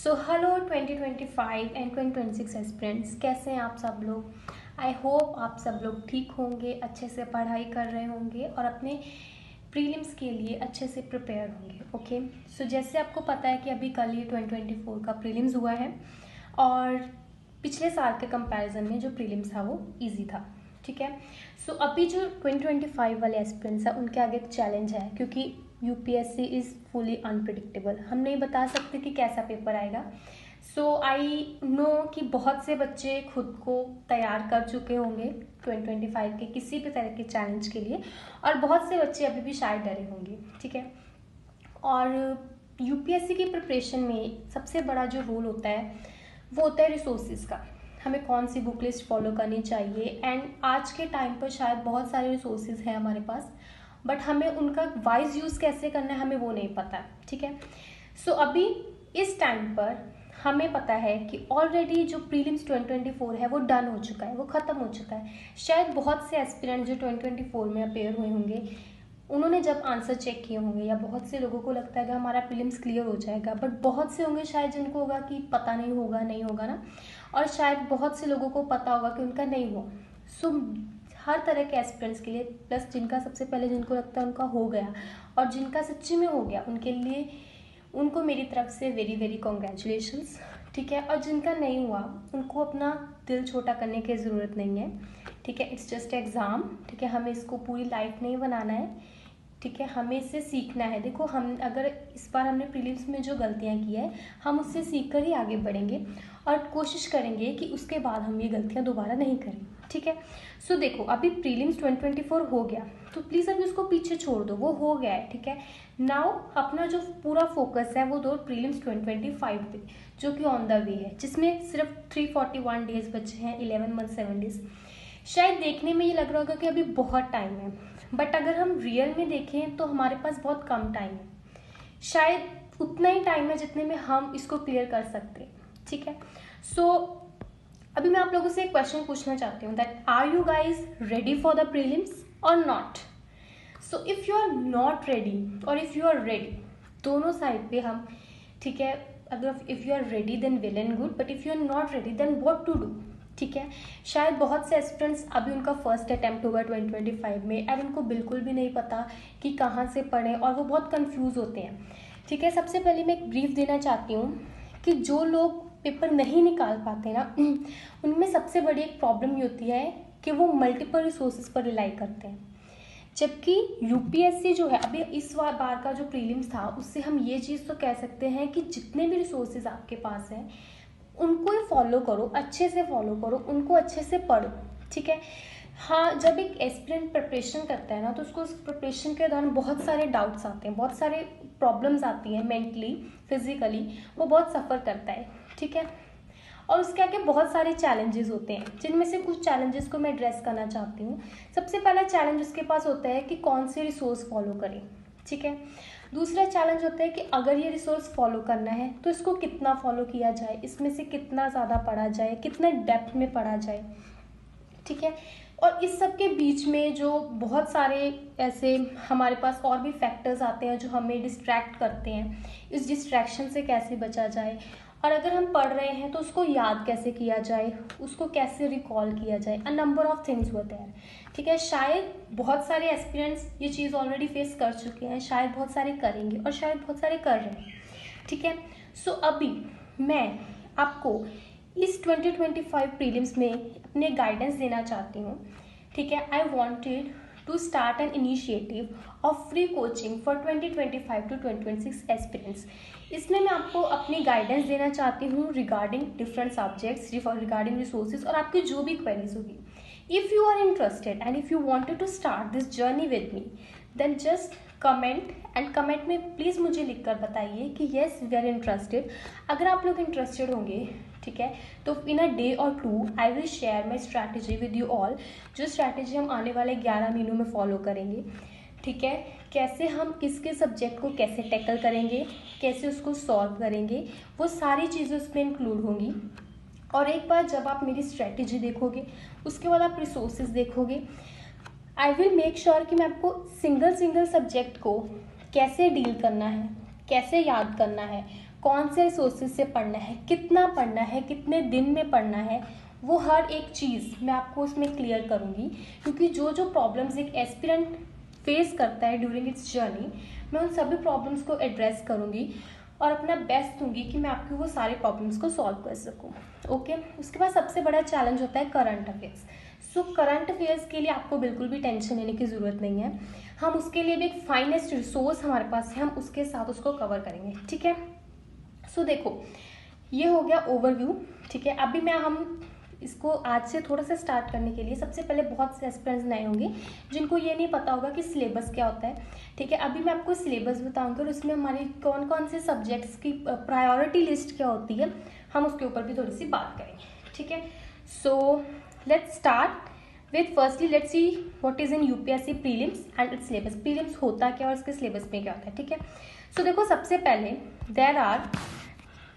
So hello 2025 and 2026 aspirants, कैसे हैं आप सब लोग। आई होप आप सब लोग ठीक होंगे, अच्छे से पढ़ाई कर रहे होंगे और अपने प्रीलिम्स के लिए अच्छे से प्रिपेयर होंगे। ओके, सो जैसे आपको पता है कि अभी कल ही 2024 का प्रीलिम्स हुआ है और पिछले साल के कंपैरिजन में जो प्रीलिम्स था वो इजी था। ठीक है, सो अभी जो 2025 वाले एस्पिरेंट्स हैं उनके आगे एक चैलेंज है, क्योंकि यूपीएससी इज़ फुली अनप्रिडिक्टेबल। हम नहीं बता सकते कि कैसा पेपर आएगा। सो आई नो कि बहुत से बच्चे खुद को तैयार कर चुके होंगे 2025 के किसी भी तरह के चैलेंज के लिए, और बहुत से बच्चे अभी भी शायद डरे होंगे। ठीक है, और यूपीएससी की प्रिपरेशन में सबसे बड़ा जो रोल होता है वो होता है रिसोर्सेज का। हमें कौन सी बुक लिस्ट फॉलो करनी चाहिए, एंड आज के टाइम पर शायद बहुत सारे रिसोर्सेज हैं हमारे पास, बट हमें उनका वाइज यूज़ कैसे करना है हमें वो नहीं पता। ठीक है, सो अभी इस टाइम पर हमें पता है कि ऑलरेडी जो प्रीलिम्स 2024 है वो डन हो चुका है, वो ख़त्म हो चुका है। शायद बहुत से एस्पिरेंट जो 2024 में अपेयर हुए होंगे उन्होंने जब आंसर चेक किए होंगे, या बहुत से लोगों को लगता है कि हमारा प्रीलिम्स क्लियर हो जाएगा, बट बहुत से होंगे शायद जिनको होगा कि पता नहीं होगा ना, और शायद बहुत से लोगों को पता होगा कि उनका नहीं हुआ। सो हर तरह के एस्पिरेंट्स के लिए, प्लस जिनका सबसे पहले जिनको लगता है उनका हो गया और जिनका सच्ची में हो गया, उनके लिए उनको मेरी तरफ से वेरी वेरी कॉन्ग्रेचुलेशंस। ठीक है, और जिनका नहीं हुआ उनको अपना दिल छोटा करने की ज़रूरत नहीं है। ठीक है, इट्स जस्ट एग्ज़ाम। ठीक है, हमें इसको पूरी लाइफ नहीं बनाना है। ठीक है, हमें इससे सीखना है। देखो, हम अगर इस बार हमने प्रीलिम्स में जो गलतियां की है हम उससे सीख कर ही आगे बढ़ेंगे और कोशिश करेंगे कि उसके बाद हम ये गलतियां दोबारा नहीं करें। ठीक है, सो देखो अभी प्रीलिम्स 2024 हो गया, तो प्लीज़ अभी उसको पीछे छोड़ दो, वो हो गया है। ठीक है, नाउ अपना जो पूरा फोकस है वो दो प्रीलिम्स 2025 पे, जो कि ऑन द वे है, जिसमें सिर्फ 341 डेज बचे हैं, 11 मंथ 7 डेज। शायद देखने में ये लग रहा होगा कि अभी बहुत टाइम है, बट अगर हम रियल में देखें तो हमारे पास बहुत कम टाइम है। शायद उतना ही टाइम है जितने में हम इसको क्लियर कर सकते हैं। ठीक है, सो अभी मैं आप लोगों से एक क्वेश्चन पूछना चाहती हूँ, that are you guys ready for the prelims or not. So if you are not ready or if you are ready, दोनों साइड पे हम, ठीक है, अगर if you are ready then well and good, but if you are not ready then what to do. ठीक है, शायद बहुत से एस्पिरेंट्स अभी उनका फर्स्ट अटैम्प्ट होगा 2025 में, और उनको बिल्कुल भी नहीं पता कि कहाँ से पढ़ें और वो बहुत कंफ्यूज होते हैं। ठीक है, सबसे पहले मैं एक ब्रीफ देना चाहती हूँ कि जो लोग पेपर नहीं निकाल पाते ना, उनमें सबसे बड़ी एक प्रॉब्लम ये होती है कि वो मल्टीपल रिसोर्सेज पर रिलाई करते हैं। जबकि यूपीएससी जो है अभी इस बार का जो प्रीलिम्स था उससे हम ये चीज़ तो कह सकते हैं कि जितने भी रिसोर्सेज आपके पास हैं उनको ही फॉलो करो, अच्छे से फॉलो करो, उनको अच्छे से पढ़ो। ठीक है, हाँ, जब एक एस्पिरेंट प्रिपरेशन करता है ना तो उसको उस प्रिपरेशन के दौरान बहुत सारे डाउट्स आते हैं, बहुत सारे प्रॉब्लम्स आती हैं, मेंटली फिजिकली वो बहुत सफ़र करता है। ठीक है, और उसके आगे बहुत सारे चैलेंजेस होते हैं, जिनमें से कुछ चैलेंजेस को मैं एड्रेस करना चाहती हूँ। सबसे पहला चैलेंज उसके पास होता है कि कौन से रिसोर्स फॉलो करें। ठीक है, दूसरा चैलेंज होता है कि अगर ये रिसोर्स फॉलो करना है तो इसको कितना फॉलो किया जाए, इसमें से कितना ज़्यादा पढ़ा जाए, कितना डेप्थ में पढ़ा जाए। ठीक है, और इस सब के बीच में जो बहुत सारे ऐसे हमारे पास और भी फैक्टर्स आते हैं जो हमें डिस्ट्रैक्ट करते हैं, इस डिस्ट्रैक्शन से कैसे बचा जाए, और अगर हम पढ़ रहे हैं तो उसको याद कैसे किया जाए, उसको कैसे रिकॉल किया जाए, अ नंबर ऑफ थिंग्स होते हैं। ठीक है, शायद बहुत सारे एस्पिरेंट्स ये चीज़ ऑलरेडी फेस कर चुके हैं, शायद बहुत सारे करेंगे और शायद बहुत सारे कर रहे हैं। ठीक है, सो अभी मैं आपको इस 2025 प्रीलिम्स में अपने गाइडेंस देना चाहती हूँ। ठीक है, I wanted to start an initiative of free coaching for 2025 to 2026 aspirants. इसमें मैं आपको अपनी गाइडेंस देना चाहती हूँ regarding different subjects, regarding resources और आपकी जो भी क्वेरीज होगी। If you are interested and if you wanted to start this journey with me, then just comment, and comment में प्लीज़ मुझे लिखकर बताइए कि येस वी आर इंटरेस्टेड। अगर आप लोग इंटरेस्टेड होंगे, ठीक है, तो इन अ डे और two I will share my strategy with you all, जो स्ट्रैटेजी हम आने वाले 11 महीनों में फॉलो करेंगे। ठीक है, कैसे हम किसके सब्जेक्ट को कैसे टैकल करेंगे, कैसे उसको सॉल्व करेंगे, वो सारी चीज़ें उसमें इंक्लूड होंगी। और एक बार जब आप मेरी स्ट्रैटेजी देखोगे उसके बाद आप रिसोर्सेज देखोगे, आई विल मेक श्योर कि मैं आपको सिंगल सब्जेक्ट को कैसे डील करना है, कैसे याद करना है, कौन से रिसोर्सेज से पढ़ना है, कितना पढ़ना है, कितने दिन में पढ़ना है, वो हर एक चीज़ मैं आपको उसमें क्लियर करूँगी। क्योंकि जो जो प्रॉब्लम्स एक एस्पिरेंट फेस करता है ड्यूरिंग इट्स जर्नी, मैं उन सभी प्रॉब्लम्स को एड्रेस करूँगी और अपना बेस्ट दूंगी कि मैं आपकी वो सारे प्रॉब्लम्स को सॉल्व कर सकूँ। ओके, उसके बाद सबसे बड़ा चैलेंज होता है current affairs. So current affairs के लिए आपको बिल्कुल भी टेंशन लेने की ज़रूरत नहीं है। हम उसके लिए भी एक फाइनेस्ट रिसोर्स हमारे पास है, हम उसके साथ उसको कवर करेंगे। ठीक है, सो देखो ये हो गया ओवरव्यू। ठीक है, अभी हम इसको आज से थोड़ा सा स्टार्ट करने के लिए, सबसे पहले बहुत से एस्पिरेंट्स नए होंगे जिनको ये नहीं पता होगा कि सिलेबस क्या होता है। ठीक है, अभी मैं आपको सिलेबस बताऊंगी और उसमें हमारी कौन कौन से सब्जेक्ट्स की प्रायोरिटी लिस्ट क्या होती है, हम उसके ऊपर भी थोड़ी सी बात करेंगे। ठीक है, so let's start with firstly let's see what is in UPSC prelims and it's syllabus. Prelims होता क्या और इसके सिलेबस में क्या होता है। ठीक है, सो देखो सबसे पहले there are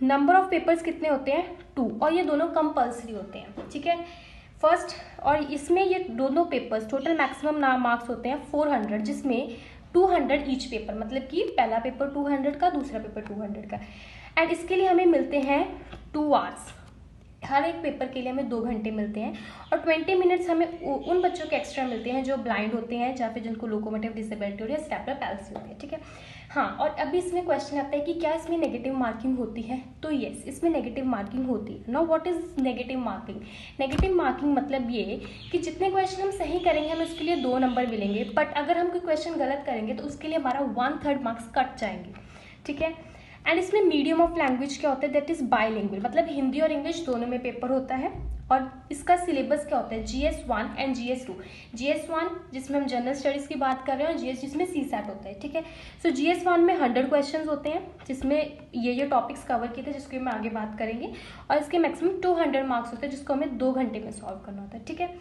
number of papers कितने होते हैं 2, और ये दोनों कंपल्सरी होते हैं। ठीक है, फर्स्ट और इसमें ये दोनों पेपर्स टोटल मैक्सिमम मार्क्स होते हैं 400, जिसमें 200 ईच पेपर, मतलब कि पहला पेपर 200 का, दूसरा पेपर 200 का। एंड इसके लिए हमें मिलते हैं 2 आवर्स, हर एक पेपर के लिए हमें 2 घंटे मिलते हैं और 20 मिनट्स हमें उन बच्चों के एक्स्ट्रा मिलते हैं जो ब्लाइंड होते हैं या फिर जिनको लोकोमोटिव डिसेबिलिटी या स्टेपलर पैल्सी होती है। ठीक है, हाँ, और अभी इसमें क्वेश्चन आता है कि क्या इसमें नेगेटिव मार्किंग होती है, तो यस इसमें नेगेटिव मार्किंग होती है। Now what is negative marking? Negative marking मतलब ये कि जितने क्वेश्चन हम सही करेंगे हमें उसके लिए 2 नंबर मिलेंगे, बट अगर हम कोई क्वेश्चन गलत करेंगे तो उसके लिए हमारा 1/3 मार्क्स कट जाएंगे। ठीक है, एंड इसमें मीडियम ऑफ लैंग्वेज क्या होता है, दैट इज बाइलिंगुअल, मतलब हिंदी और इंग्लिश दोनों में पेपर होता है। और इसका सिलेबस क्या होता है, GS1 एंड GS2। GS1 जिसमें हम जनरल स्टडीज की बात कर रहे हैं और GS जिसमें CSAT होता है। ठीक है, सो GS1 में 100 क्वेश्चंस होते हैं जिसमें ये टॉपिक्स कवर किए थे जिसको हम आगे बात करेंगे, और इसके मैक्सिमम 200 मार्क्स होते हैं जिसको हमें 2 घंटे में सॉल्व करना होता है। ठीक है,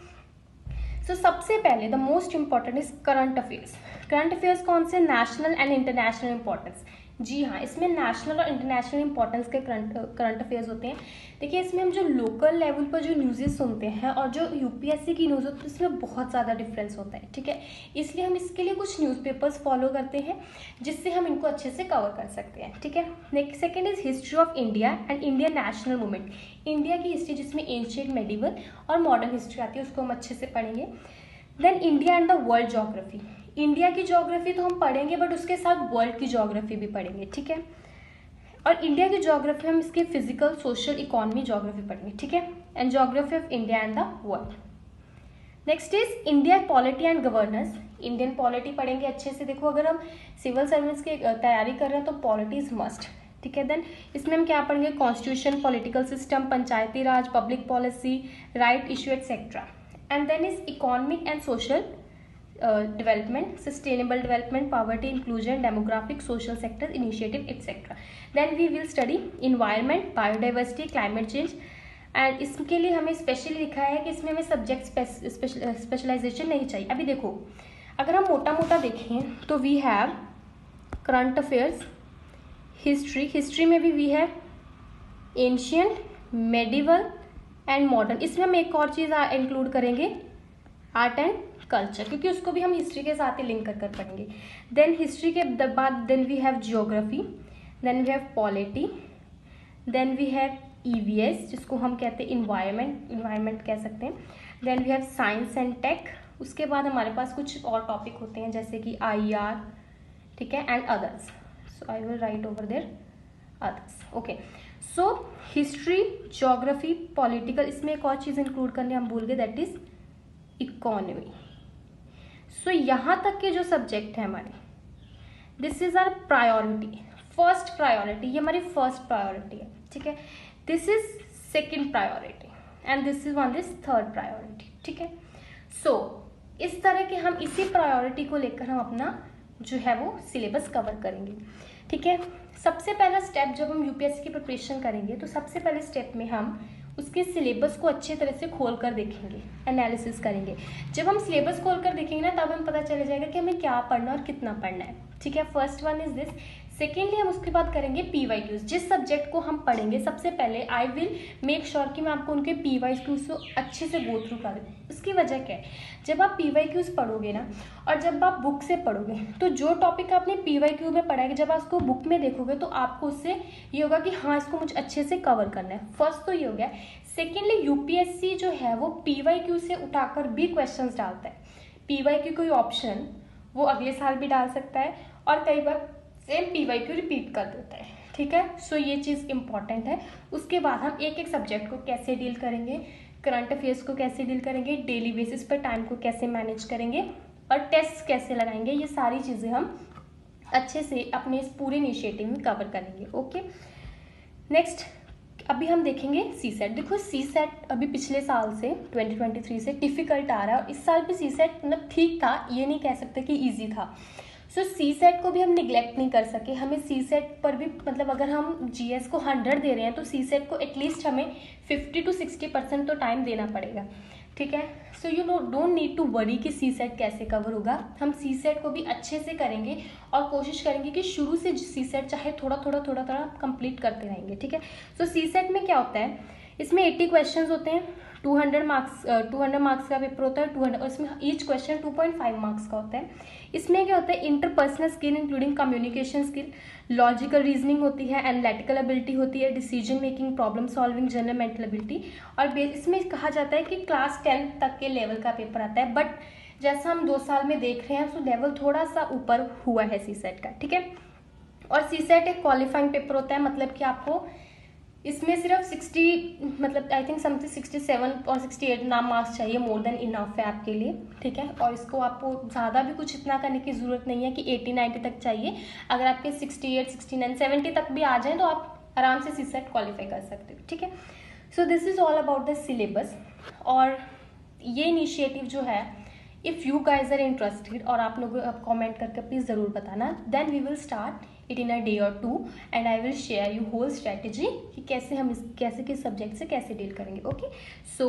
सो सबसे पहले the most important is current affairs. Current affairs कौन से, नेशनल एंड इंटरनेशनल इंपॉर्टेंस। जी हाँ, इसमें नेशनल और इंटरनेशनल इंपॉर्टेंस के करंट अफेयर्स होते हैं। देखिए इसमें हम जो लोकल लेवल पर जो न्यूज़ेस सुनते हैं और जो यूपीएससी की न्यूज़ होती है उसमें बहुत ज़्यादा डिफरेंस होता है। ठीक है, इसलिए हम इसके लिए कुछ न्यूज़पेपर्स फॉलो करते हैं जिससे हम इनको अच्छे से कवर कर सकते हैं। ठीक है, next second is history of India and Indian national movement. India की हिस्ट्री जिसमें एंशिएंट, मेडिवल और मॉडर्न हिस्ट्री आती है उसको हम अच्छे से पढ़ेंगे। Then India and the world geography. India की ज्योग्राफी तो हम पढ़ेंगे बट उसके साथ वर्ल्ड की ज्योग्राफी भी पढ़ेंगे। ठीक है, और इंडिया की ज्योग्राफी हम इसके फिजिकल, सोशल, इकोनॉमी ज्योग्राफी पढ़ेंगे। ठीक है, and geography of India and the world. Next is India polity and governance. Indian polity पढ़ेंगे अच्छे से। देखो अगर हम सिविल सर्विस की तैयारी कर रहे हैं तो पॉलिटी इज मस्ट। ठीक है, देन इसमें हम क्या पढ़ेंगे, constitution, political system, Panchayati Raj, public policy, right issue etcetera. And then is economic and social development, sustainable development, poverty, inclusion, demographic, social sector initiative, etc. Then we will study environment, biodiversity, climate change. And इसके लिए हमें specially लिखा है कि इसमें हमें subject specialisation नहीं चाहिए। अभी देखो अगर हम मोटा मोटा देखें तो we have current affairs, history, history में भी we have ancient, medieval and modern. इसमें हम एक और चीज़ इंक्लूड करेंगे, आर्ट एंड कल्चर, क्योंकि उसको भी हम हिस्ट्री के साथ ही लिंक कर पढ़ेंगे। देन हिस्ट्री के बाद then we have geography, then we have polity, then we have EVS जिसको हम कहते हैं इन्वायरमेंट कह सकते हैं। Then we have science and tech. उसके बाद हमारे पास कुछ और टॉपिक होते हैं जैसे कि IR, ठीक है, and others. So I will write over there others. Okay, so history, geography, political, इसमें एक और चीज़ इंक्लूड करनी हम भूल गए, दैट इज इकोनॉमी। सो यहाँ तक के जो सब्जेक्ट है हमारे, this is our priority, first priority, ये हमारी फर्स्ट प्रायोरिटी है। ठीक है, this is second priority and this is one this third priority. ठीक है, सो इस तरह के हम इसी प्रायोरिटी को लेकर हम अपना जो है वो सिलेबस कवर करेंगे। ठीक है, सबसे पहला स्टेप जब हम यूपीएससी की प्रिपरेशन करेंगे तो सबसे पहले स्टेप में हम उसके सिलेबस को अच्छे तरह से खोल कर देखेंगे, एनालिसिस करेंगे। जब हम सिलेबस खोल कर देखेंगे ना तब हमें पता चल जाएगा कि हमें क्या पढ़ना और कितना पढ़ना है। ठीक है, first one is this, secondly हम उसके बाद करेंगे PYQs। जिस सब्जेक्ट को हम पढ़ेंगे सबसे पहले आई विल मेक श्योर कि मैं आपको उनके PYQs को अच्छे से गो थ्रू कर दूँ। उसकी वजह क्या है, जब आप PYQs पढ़ोगे ना और जब आप बुक से पढ़ोगे तो जो टॉपिक आपने PYQ में पढ़ा है, जब आप उसको बुक में देखोगे तो आपको उससे ये होगा कि हाँ इसको मुझे अच्छे से कवर करना है। फर्स्ट तो ये हो गया। सेकेंडली UPSC जो है वो PYQ से उठाकर भी क्वेश्चंस डालता है। PYQ कोई ऑप्शन वो अगले साल भी डाल सकता है और कई बार सेम PYQ रिपीट कर देता है, ठीक है। सो ये चीज़ इंपॉर्टेंट है। उसके बाद हम एक एक सब्जेक्ट को कैसे डील करेंगे, करंट अफेयर्स को कैसे डील करेंगे, डेली बेसिस पर टाइम को कैसे मैनेज करेंगे और टेस्ट कैसे लगाएंगे, ये सारी चीज़ें हम अच्छे से अपने इस पूरे इनिशिएटिव में कवर करेंगे। ओके, नेक्स्ट अभी हम देखेंगे CSET। देखो CSET अभी पिछले साल से 2023 से डिफ़िकल्ट आ रहा है और इस साल भी CSET मतलब ठीक था, ये नहीं कह सकते कि ईजी था। सो CSET को भी हम निगलेक्ट नहीं कर सके। हमें CSET पर भी मतलब अगर हम GS को 100 दे रहे हैं तो CSET को एटलीस्ट हमें 50 to 60% तो टाइम देना पड़ेगा, ठीक है। So you know don't need to worry कि CSET कैसे कवर होगा। हम CSET को भी अच्छे से करेंगे और कोशिश करेंगे कि शुरू से CSET चाहे थोड़ा थोड़ा कंप्लीट करते रहेंगे, ठीक है। सो CSET में क्या होता है, इसमें 80 क्वेश्चंस होते हैं, 200 मार्क्स का पेपर होता है, 200 और इसमें ईच क्वेश्चन 2.5 मार्क्स का होता है। इसमें क्या होता है, interpersonal skill including communication skill, logical reasoning होती है, एनालिटिकल एबिलिटी होती है, decision making, problem solving, general mental ability. और इसमें कहा जाता है कि क्लास 10 तक के लेवल का पेपर आता है, बट जैसा हम 2 साल में देख रहे हैं तो लेवल थोड़ा सा ऊपर हुआ है CSET का, ठीक है। और CSET एक क्वालिफाइंग पेपर होता है, मतलब कि आपको इसमें सिर्फ 60 मतलब आई थिंक समथिंग 67 और 68 नाम मार्क्स चाहिए, मोर देन इनफ है आपके लिए, ठीक है। और इसको आपको ज़्यादा भी कुछ इतना करने की ज़रूरत नहीं है कि 80-90 तक चाहिए। अगर आपके 68, 69, 70 तक भी आ जाएं तो आप आराम से CSET क्वालिफाई कर सकते हो, ठीक है। So this is all about the syllabus. और ये इनिशिएटिव जो है, if you guys are interested और आप लोग कॉमेंट करके प्लीज़ ज़रूर बताना, then we will start it in a day और 2 and I will share you whole strategy कि कैसे हम कैसे किस सब्जेक्ट से कैसे डील करेंगे। Okay, so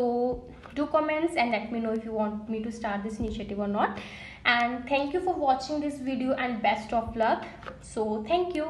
do comments and let me know if you want me to start this initiative or not. And thank you for watching this video and best of luck. So thank you.